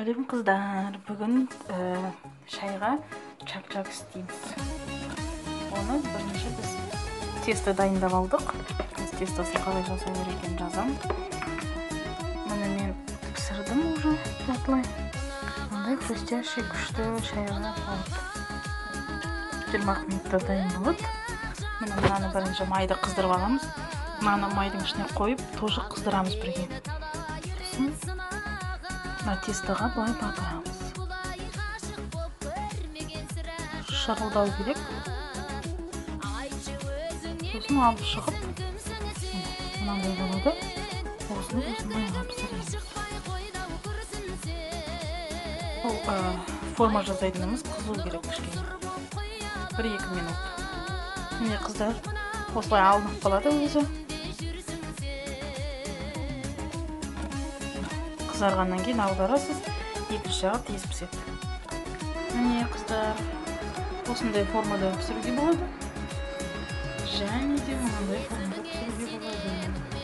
Сәлем қыздар, бүгін шайға чак-чак істейміз. Оны бірінші біз тесто дайындап алдық. Біз тестосын қалай жасау керек екенін жазамын. Мұны мен пісірдім уже осылай. Мындай хрустящий күшті шайға болады. 20 минутта дайын болады. Мынаны бірінші майды қыздырып аламыз. Мынаны майдың ішіне қойып, тоже қыздырамыз бірге. Тестоға былай батырамыз. Шырылдау керек. Сосын алып шығып, мынандай болады. Осыны майға пісіреміз. Форма жасайтынымыз қызу керек кішкене. 1-2 минут. Міне қыздар, осылай алынып қалады өзі. Қызарғаннан кейін аударасыз, екі жағы тез піседі. Міне қыздар, осындай формада пісіруге болады. Және де мынандай формада пісіруге болады.